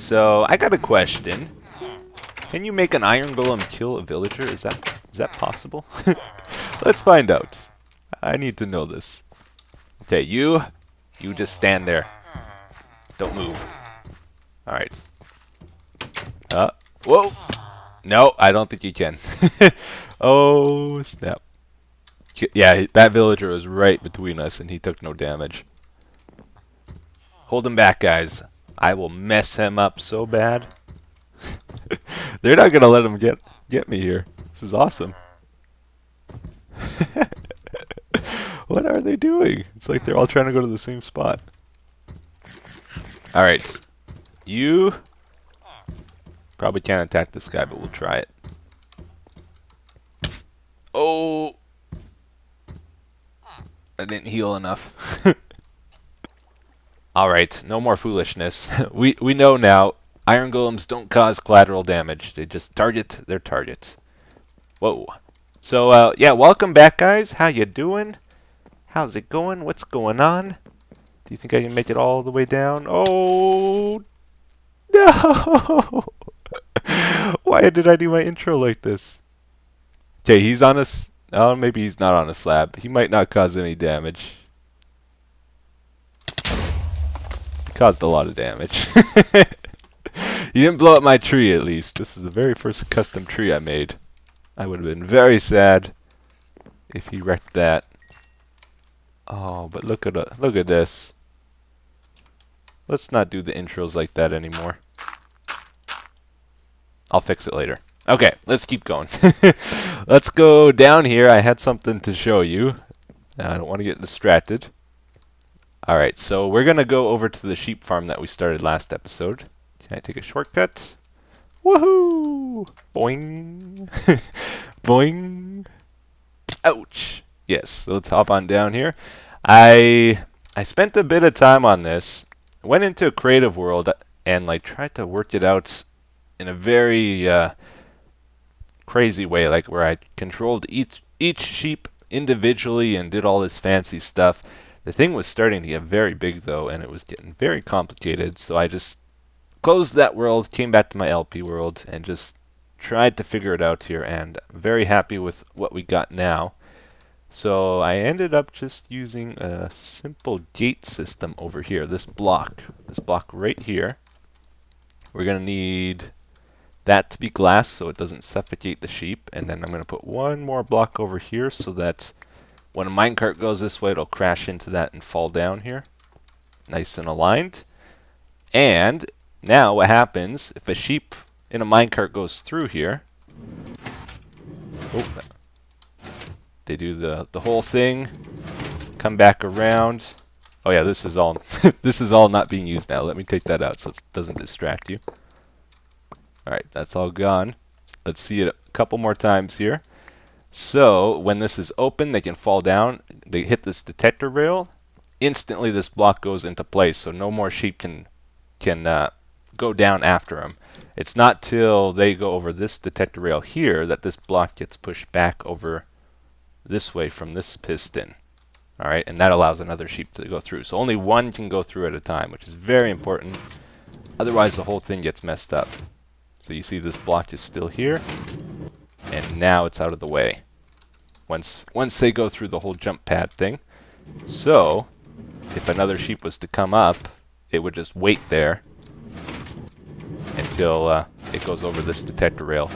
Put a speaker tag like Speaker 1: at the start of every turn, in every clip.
Speaker 1: so I got a question. Can you make an iron golem kill a villager? Is that possible? Let's find out. I need to know this. Okay, you just stand there. Don't move. Alright. Whoa! No, I don't think you can. Oh, snap. Yeah, that villager was right between us and he took no damage. Hold him back, guys. I will mess him up so bad. They're not gonna let him get me here. This is awesome. What are they doing? It's like they're all trying to go to the same spot. Alright. You probably can't attack this guy, but we'll try it. Oh! I didn't heal enough. Alright, no more foolishness. We know now, iron golems don't cause collateral damage. They just target their targets. Whoa. So, yeah, welcome back, guys. How you doing? How's it going? What's going on? Do you think I can make it all the way down? Oh, no! Why did I do my intro like this? Okay, he's on a... Oh, maybe he's not on a slab. He might not cause any damage. He caused a lot of damage. He didn't blow up my tree, at least. This is the very first custom tree I made. I would have been very sad if he wrecked that. Oh, but look at this. Let's not do the intros like that anymore. I'll fix it later. Okay, let's keep going. Let's go down here. I had something to show you. I don't want to get distracted. Alright, so we're going to go over to the sheep farm that we started last episode. Can I take a shortcut? Woohoo! Boing! Boing! Ouch! Yes, so let's hop on down here. I spent a bit of time on this. Went into a creative world and like tried to work it out in a very crazy way, like where I controlled each sheep individually and did all this fancy stuff. The thing was starting to get very big though, and it was getting very complicated, so I just closed that world, came back to my LP world, and just tried to figure it out here, and I'm very happy with what we got now. So I ended up just using a simple gate system over here. This block right here. We're going to need that to be glass so it doesn't suffocate the sheep. And then I'm going to put one more block over here so that when a minecart goes this way, it'll crash into that and fall down here. Nice and aligned. And now what happens if a sheep in a minecart goes through here? Oh, they do the whole thing, come back around. Oh yeah, this is all this is all not being used now. Let me take that out so it doesn't distract you. Alright, that's all gone. Let's see it a couple more times here. So when this is open, they can fall down. They hit this detector rail. Instantly this block goes into place, so no more sheep can go down after them. It's not till they go over this detector rail here that this block gets pushed back over this way from this piston. Alright, and that allows another sheep to go through. So only one can go through at a time, which is very important. Otherwise the whole thing gets messed up. So you see this block is still here, and now it's out of the way. Once they go through the whole jump pad thing. So if another sheep was to come up, it would just wait there until it goes over this detector rail.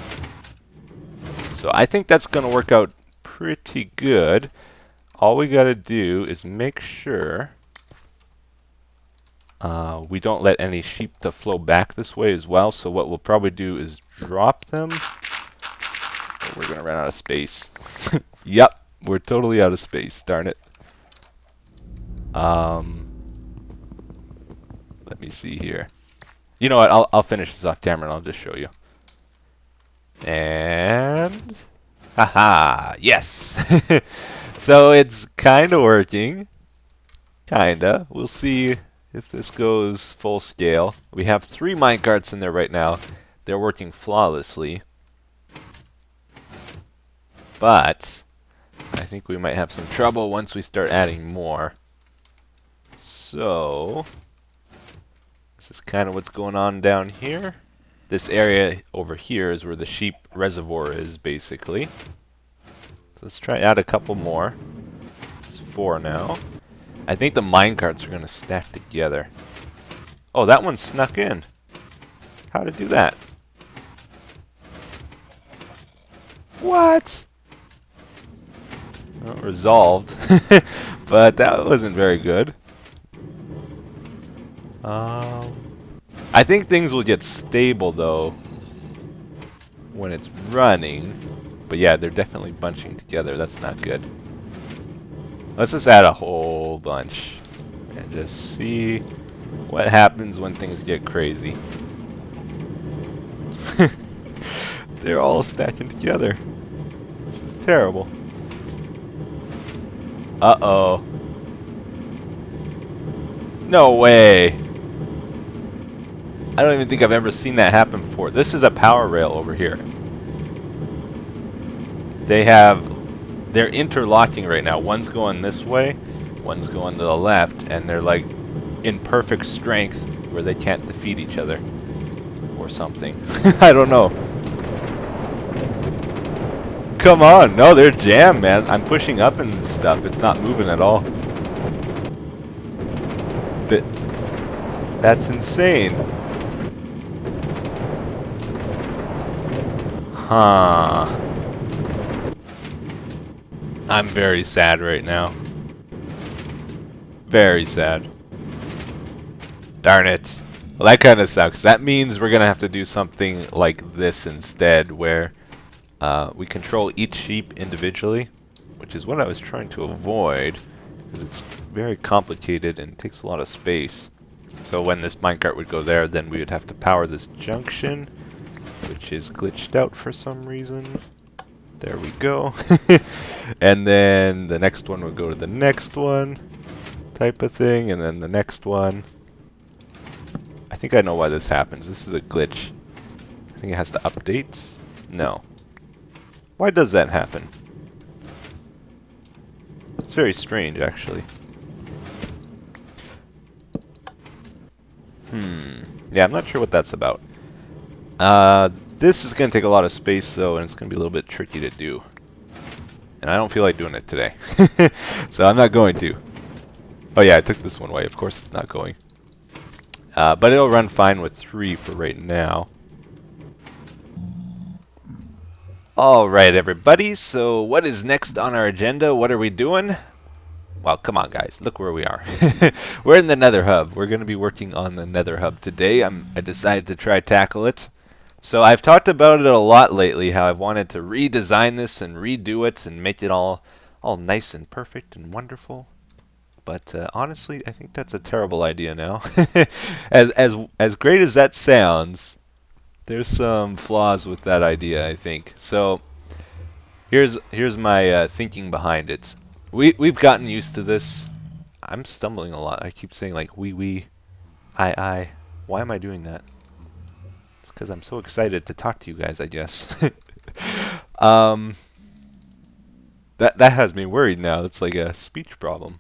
Speaker 1: So I think that's going to work out pretty good. All we got to do is make sure we don't let any sheep to flow back this way as well. So what we'll probably do is drop them. Oh, we're going to run out of space. Yep, we're totally out of space. Darn it. Let me see here. You know what? I'll finish this off camera and I'll just show you. And haha, yes. So it's kind of working. Kinda. We'll see if this goes full scale. We have 3 minecarts in there right now. They're working flawlessly. But I think we might have some trouble once we start adding more. So This is kind of what's going on down here. This area over here is where the sheep reservoir is, basically. So let's try add a couple more. It's 4 now. I think the minecarts are going to stack together. Oh, that one snuck in. How to do that? What? Well, resolved. But that wasn't very good. I think things will get stable, though, when it's running. But yeah, they're definitely bunching together. That's not good. Let's just add a whole bunch and just see what happens when things get crazy. They're all stacking together. This is terrible. Uh-oh. No way. I don't even think I've ever seen that happen before. This is a power rail over here. They're interlocking right now. One's going this way, one's going to the left, and they're like in perfect strength where they can't defeat each other. Or something. I don't know. Come on. No, they're jammed, man. I'm pushing up and stuff. It's not moving at all. That's insane. Huh. I'm very sad right now. Very sad. Darn it. Well, that kind of sucks. That means we're going to have to do something like this instead, where we control each sheep individually, which is what I was trying to avoid, because it's very complicated and takes a lot of space. So when this minecart would go there, then we would have to power this junction, which is glitched out for some reason. There we go. And then the next one would go to the next one, type of thing, and then the next one. I think I know why this happens. This is a glitch. I think it has to update. No. Why does that happen? It's very strange, actually. Yeah, I'm not sure what that's about. This is going to take a lot of space, though, and it's going to be a little bit tricky to do. And I don't feel like doing it today. So I'm not going to. Oh yeah, I took this one away. Of course it's not going. But it'll run fine with 3 for right now. Alright, everybody. So what is next on our agenda? What are we doing? Well, come on, guys. Look where we are. We're in the Nether hub. We're going to be working on the Nether hub today. I decided to try tackle it. So I've talked about it a lot lately, how I've wanted to redesign this and redo it and make it all nice and perfect and wonderful. But honestly, I think that's a terrible idea now. As great as that sounds, there's some flaws with that idea, I think. So here's my thinking behind it. We've gotten used to this. I'm stumbling a lot. I keep saying like we, I. Why am I doing that? It's because I'm so excited to talk to you guys, I guess. That has me worried now. It's like a speech problem.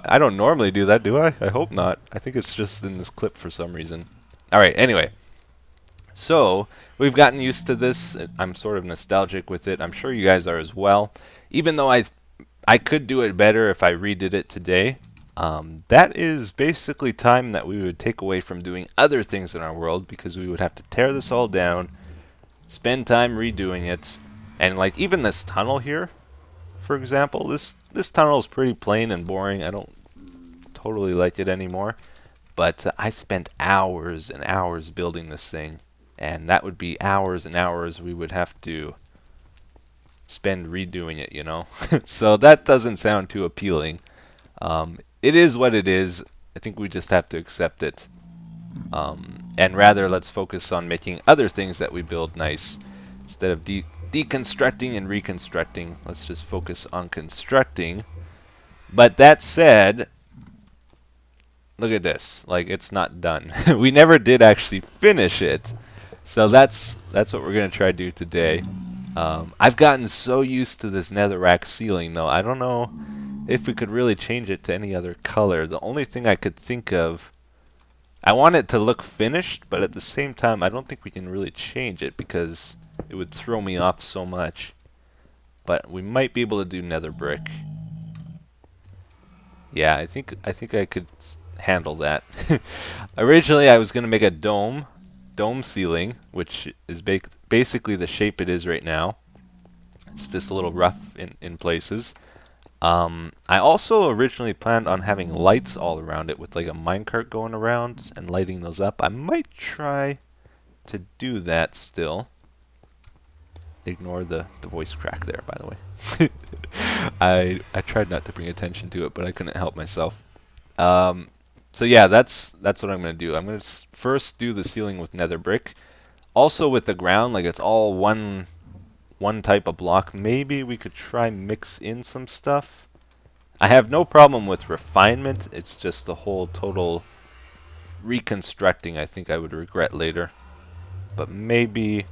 Speaker 1: I don't normally do that, do I? I hope not. I think it's just in this clip for some reason. Alright, anyway. So, we've gotten used to this. I'm sort of nostalgic with it. I'm sure you guys are as well. Even though I could do it better if I redid it today. That is basically time that we would take away from doing other things in our world, because we would have to tear this all down, spend time redoing it, and like even this tunnel here, for example, this tunnel is pretty plain and boring. I don't totally like it anymore, but I spent hours and hours building this thing, and that would be hours and hours we would have to spend redoing it, you know. So that doesn't sound too appealing. It is what it is. I think we just have to accept it. And rather, let's focus on making other things that we build nice. Instead of deconstructing and reconstructing, let's just focus on constructing. But that said, look at this. Like, it's not done. We never did actually finish it. So that's what we're going to try to do today. I've gotten so used to this netherrack ceiling, though. I don't know if we could really change it to any other color. The only thing I could think of I want it to look finished, but at the same time, I don't think we can really change it because it would throw me off so much. But we might be able to do nether brick. Yeah, I think I could handle that. Originally, I was gonna make a dome ceiling, which is basically the shape it is right now. It's just a little rough in places. I also originally planned on having lights all around it with like a minecart going around and lighting those up. I might try to do that still. Ignore the voice crack there, by the way. I tried not to bring attention to it, but I couldn't help myself. So yeah, that's what I'm gonna do. I'm gonna first do the ceiling with nether brick. Also with the ground, like it's all one type of block. Maybe we could try mix in some stuff. I have no problem with refinement. It's just the whole total reconstructing I think I would regret later. But maybe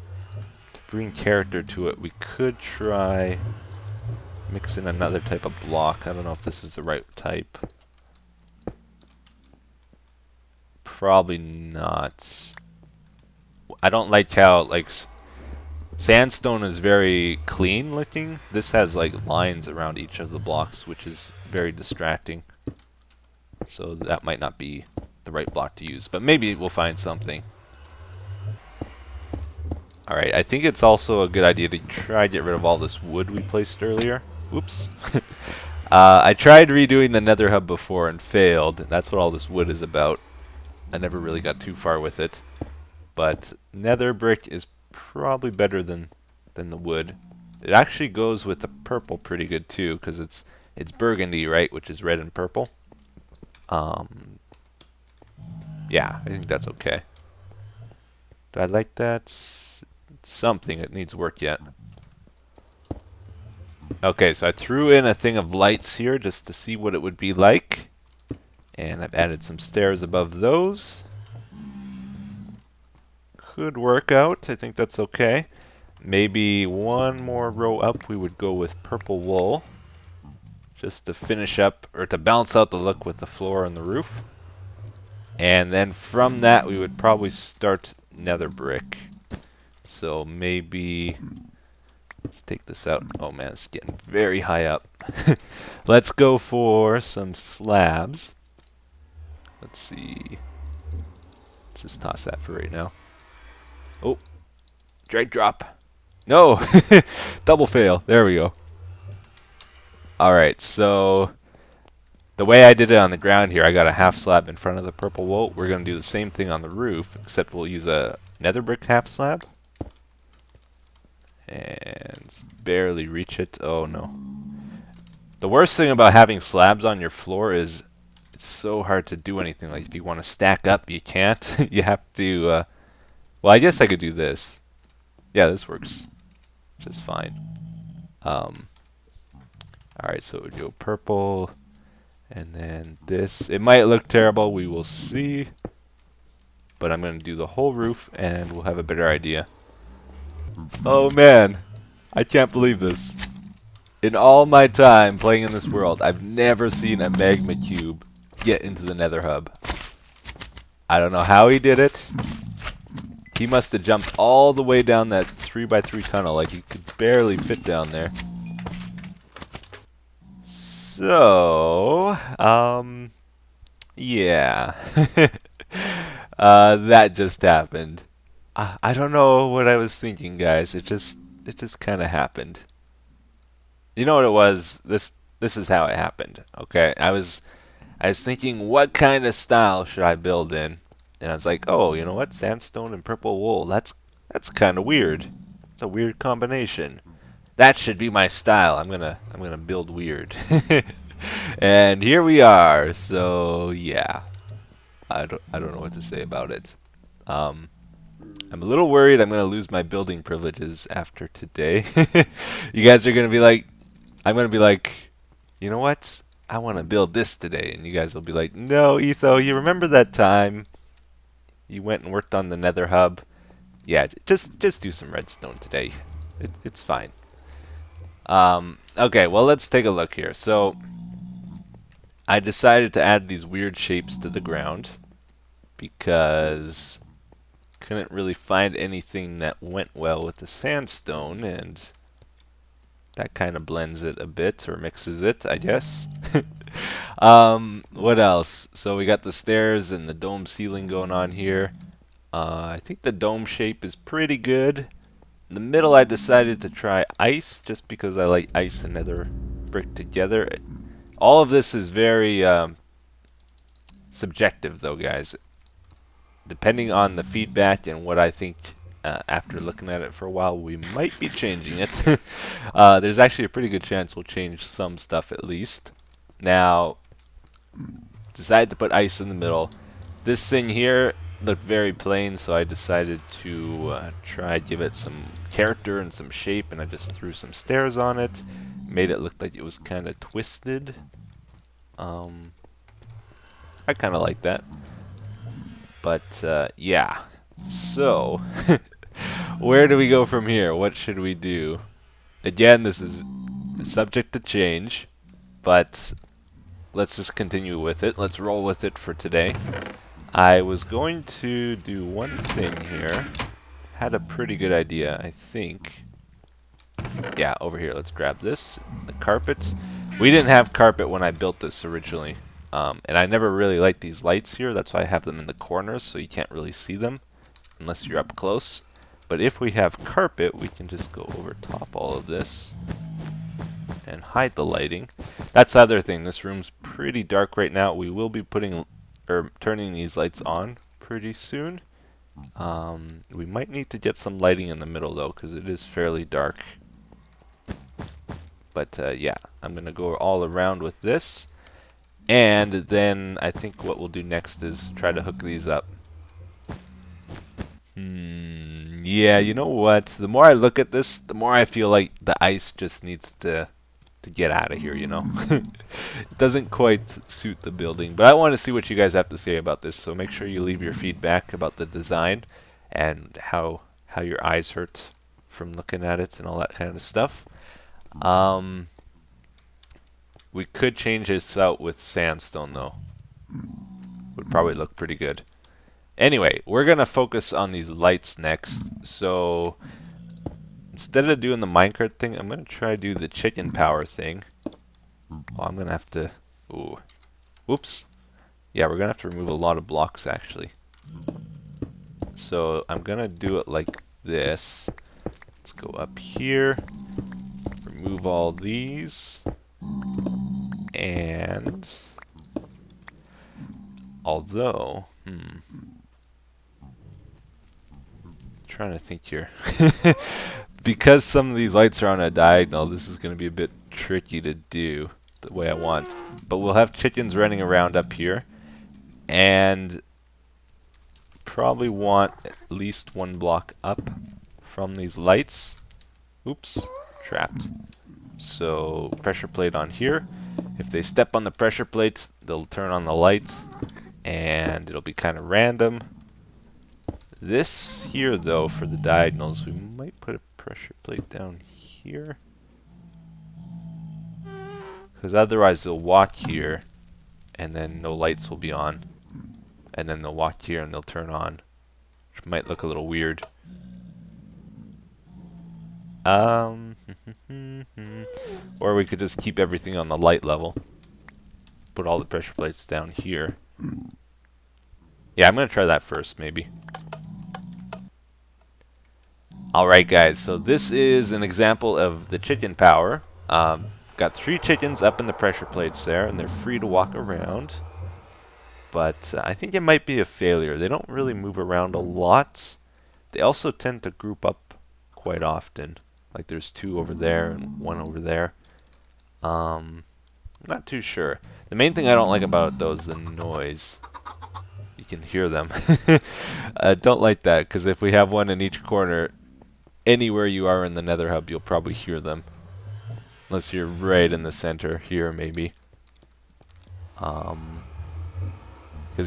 Speaker 1: to bring character to it, we could try mix in another type of block. I don't know if this is the right type. Probably not. I don't like how like sandstone is very clean looking. This has like lines around each of the blocks, which is very distracting. So that might not be the right block to use, but maybe we'll find something. Alright, I think it's also a good idea to try to get rid of all this wood we placed earlier. Whoops. I tried redoing the nether hub before and failed. That's what all this wood is about. I never really got too far with it. But nether brick is probably better than the wood. It actually goes with the purple pretty good too, because it's burgundy, right, which is red and purple. Yeah, I think that's okay. Do I like that? Something. It needs work yet. Okay, so I threw in a thing of lights here just to see what it would be like. And I've added some stairs above those. Could work out. I think that's okay. Maybe one more row up we would go with purple wool. Just to finish up, or to balance out the look with the floor and the roof. And then from that we would probably start nether brick. So maybe... let's take this out. Oh man, it's getting very high up. Let's go for some slabs. Let's see. Let's just toss that for right now. Oh, drag drop. No, double fail. There we go. Alright, so the way I did it on the ground here, I got a half slab in front of the purple wool. We're going to do the same thing on the roof, except we'll use a nether brick half slab. And barely reach it. Oh no. The worst thing about having slabs on your floor is it's so hard to do anything. Like if you want to stack up, you can't. You have to, well, I guess I could do this. Yeah, this works just fine. Alright, so we go purple, and then this. It might look terrible, we will see. But I'm going to do the whole roof, and we'll have a better idea. Oh man, I can't believe this. In all my time playing in this world, I've never seen a magma cube get into the nether hub. I don't know how he did it. He must have jumped all the way down that 3x3 tunnel, like he could barely fit down there. So, yeah. That just happened. I don't know what I was thinking, guys. It just kind of happened. You know what it was? This is how it happened. Okay, I was thinking, what kind of style should I build in? And I was like, oh, you know what? Sandstone and purple wool. That's kind of weird. It's a weird combination. That should be my style. I'm gonna build weird. And here we are. So yeah, I don't know what to say about it. I'm a little worried I'm gonna lose my building privileges after today. You guys are gonna be like, I'm gonna be like, you know what? I want to build this today, and you guys will be like, no, Etho, you remember that time you went and worked on the nether hub? Yeah, just do some redstone today. It's fine. Okay, well, let's take a look here. So I decided to add these weird shapes to the ground. because couldn't really find anything that went well with the sandstone, and that kind of blends it a bit, or mixes it, I guess. What else? So we got the stairs and the dome ceiling going on here. I think the dome shape is pretty good. In the middle, I decided to try ice, just because I like ice and nether brick together. All of this is very subjective, though, guys. Depending on the feedback and what I think after looking at it for a while, we might be changing it. There's actually a pretty good chance we'll change some stuff at least. Now, decided to put ice in the middle. This thing here looked very plain, so I decided to try give it some character and some shape, and I just threw some stairs on it. Made it look like it was kind of twisted. I kind of like that. But yeah, so where do we go from here? What should we do? Again, this is subject to change, but let's just continue with it. Let's roll with it for today. I was going to do one thing here. Had a pretty good idea, I think. Yeah, over here. Let's grab this. The carpets. We didn't have carpet when I built this originally. And I never really liked these lights here. That's why I have them in the corners, so you can't really see them unless you're up close. But if we have carpet, we can just go over top all of this and hide the lighting. That's the other thing. This room's pretty dark right now. We will be putting or turning these lights on pretty soon. We might need to get some lighting in the middle though, because it is fairly dark. But yeah, I'm gonna go all around with this, and then I think what we'll do next is try to hook these up. Yeah, you know what? The more I look at this, the more I feel like the ice just needs to get out of here, you know? It doesn't quite suit the building, but I want to see what you guys have to say about this, so make sure you leave your feedback about the design and how your eyes hurt from looking at it and all that kind of stuff. We could change this out with sandstone, though. Would probably look pretty good. Anyway, we're going to focus on these lights next, so instead of doing the minecart thing, I'm going to try to do the chicken power thing. Oh, I'm going to have to... Ooh. Whoops. Yeah, we're going to have to remove a lot of blocks, actually. So I'm going to do it like this. Let's go up here. Remove all these. And... Although... Trying to think here. Because some of these lights are on a diagonal, this is going to be a bit tricky to do the way I want. But we'll have chickens running around up here, and probably want at least one block up from these lights. Oops, trapped. So pressure plate on here. If they step on the pressure plates, they'll turn on the lights, and it'll be kind of random. This here, though, for the diagonals, we might put a pressure plate down here. Because otherwise they'll walk here, and then no lights will be on. And then they'll walk here and they'll turn on, which might look a little weird. Or we could just keep everything on the light level. Put all the pressure plates down here. Yeah, I'm going to try that first, maybe. Alright guys, so this is an example of the chicken power. Got 3 chickens up in the pressure plates there, and they're free to walk around. But I think it might be a failure. They don't really move around a lot. They also tend to group up quite often. Like there's 2 over there and 1 over there. I'm not too sure. The main thing I don't like about it though is the noise. You can hear them. I don't like that, because if we have one in each corner, anywhere you are in the Nether hub, you'll probably hear them. Unless you're right in the center here, maybe. Because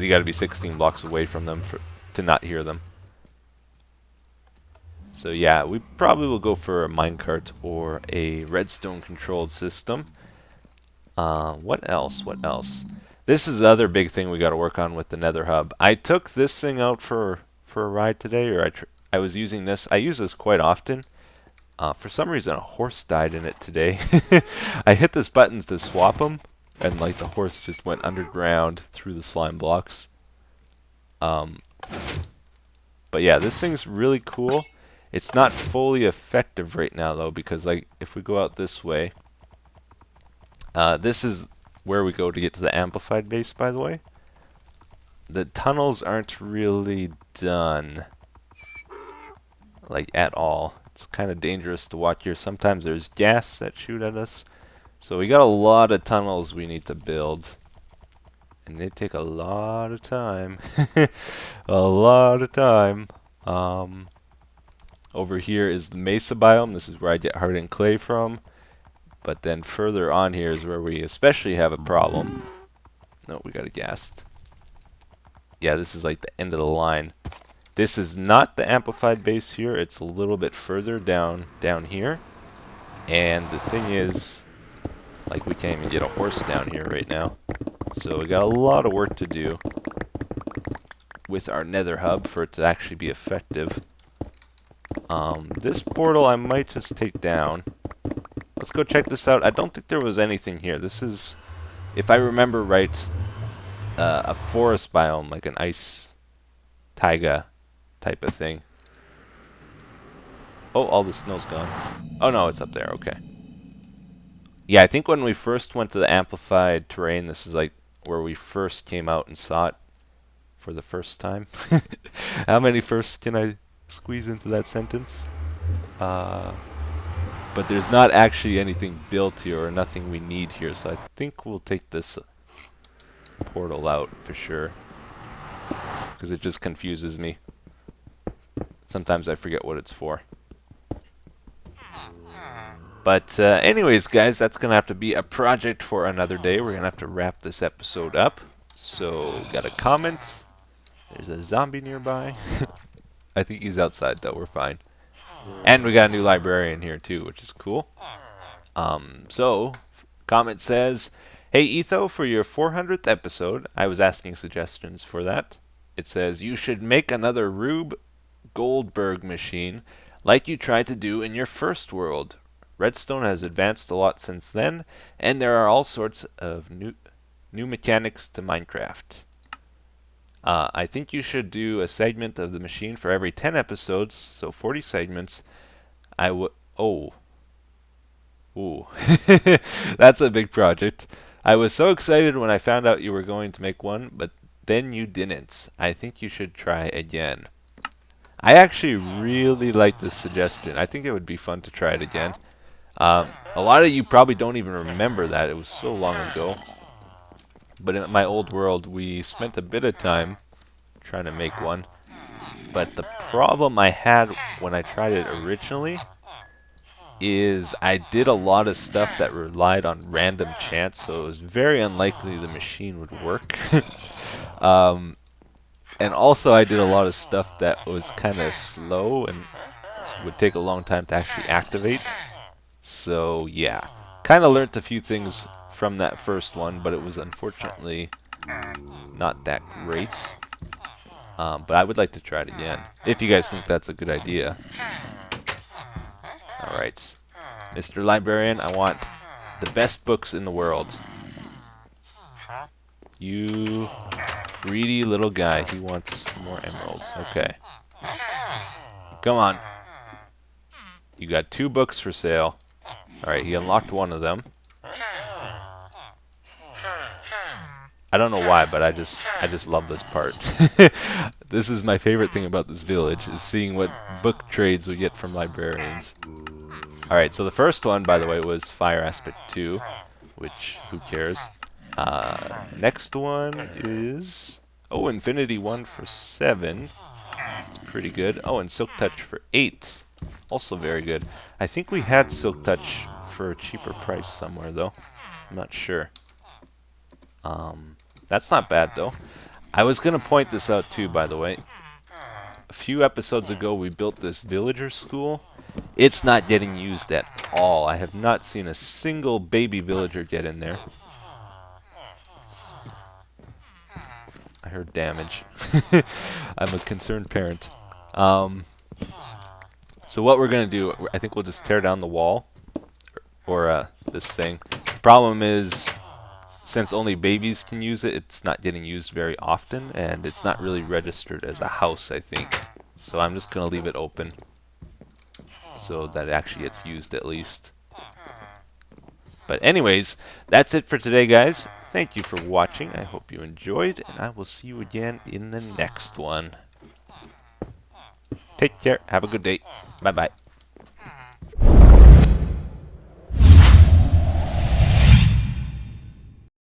Speaker 1: you got to be 16 blocks away from them to not hear them. So yeah, we probably will go for a minecart or a redstone controlled system. What else? What else? This is the other big thing we got to work on with the Nether hub. I took this thing out for a ride today, or I was using this. I use this quite often. For some reason, a horse died in it today. I hit this button to swap them, and like the horse just went underground through the slime blocks. But yeah, this thing's really cool. It's not fully effective right now though, because like if we go out this way, this is where we go to get to the amplified base, by the way. The tunnels aren't really done, like at all. It's kind of dangerous to walk here. Sometimes there's gas that shoot at us. So we got a lot of tunnels we need to build. And they take a lot of time. A lot of time. Over here is the mesa biome. This is where I get hardened clay from. But then further on here is where we especially have a problem. No, we got a ghast. Yeah, this is like the end of the line. This is not the amplified base here. It's a little bit further down here. And the thing is, like, we can't even get a horse down here right now. So we got a lot of work to do with our Nether hub for it to actually be effective. This portal I might just take down. Let's go check this out. I don't think there was anything here. This is, if I remember right, a forest biome, like an ice taiga type of thing. Oh, all the snow's gone. Oh no, it's up there. Okay. Yeah, I think when we first went to the amplified terrain, this is like where we first came out and saw it for the first time. How many firsts can I squeeze into that sentence? But there's not actually anything built here or nothing we need here, so I think we'll take this portal out for sure, because it just confuses me. Sometimes I forget what it's for. But anyways, guys, that's going to have to be a project for another day. We're going to have to wrap this episode up. So, got a comment. There's a zombie nearby. I think he's outside, though. We're fine. And we got a new librarian here, too, which is cool. Comment says, "Hey, Etho, for your 400th episode, I was asking suggestions for that. It says, you should make another Rube Goldberg machine like you tried to do in your first world. Redstone has advanced a lot since then, and there are all sorts of new mechanics to Minecraft. I think you should do a segment of the machine for every 10 episodes, so 40 segments. Oh. Ooh. That's a big project. I was so excited when I found out you were going to make one, but then you didn't. I think you should try again." I actually really like this suggestion. I think it would be fun to try it again. A lot of you probably don't even remember that. It was so long ago. But in my old world, we spent a bit of time trying to make one. But the problem I had when I tried it originally is I did a lot of stuff that relied on random chance, so it was very unlikely the machine would work. And also I did a lot of stuff that was kind of slow and would take a long time to actually activate. So yeah, kind of learnt a few things from that first one, but it was unfortunately not that great. But I would like to try it again, if you guys think that's a good idea. Alright, Mr. Librarian, I want the best books in the world. You greedy little guy, he wants more emeralds. Okay. Come on. You got 2 books for sale. Alright, he unlocked one of them. I don't know why, but I just love this part. This is my favorite thing about this village, is seeing what book trades we get from librarians. Alright, so the first one, by the way, was Fire Aspect 2, which, who cares? Next one is, oh, Infinity 1 for 7. It's pretty good. Oh, and Silk Touch for 8. Also very good. I think we had Silk Touch for a cheaper price somewhere, though. I'm not sure. That's not bad, though. I was going to point this out, too, by the way. A few episodes ago, we built this villager school. It's not getting used at all. I have not seen a single baby villager get in there. heard damage. I'm a concerned parent. So what we're gonna do, I think we'll just tear down the wall, or this thing. Problem is, since only babies can use it, it's not getting used very often, and it's not really registered as a house, I think. So I'm just gonna leave it open so that it actually gets used at least. But anyways, that's it for today, guys. Thank you for watching. I hope you enjoyed, and I will see you again in the next one. Take care. Have a good day. Bye-bye.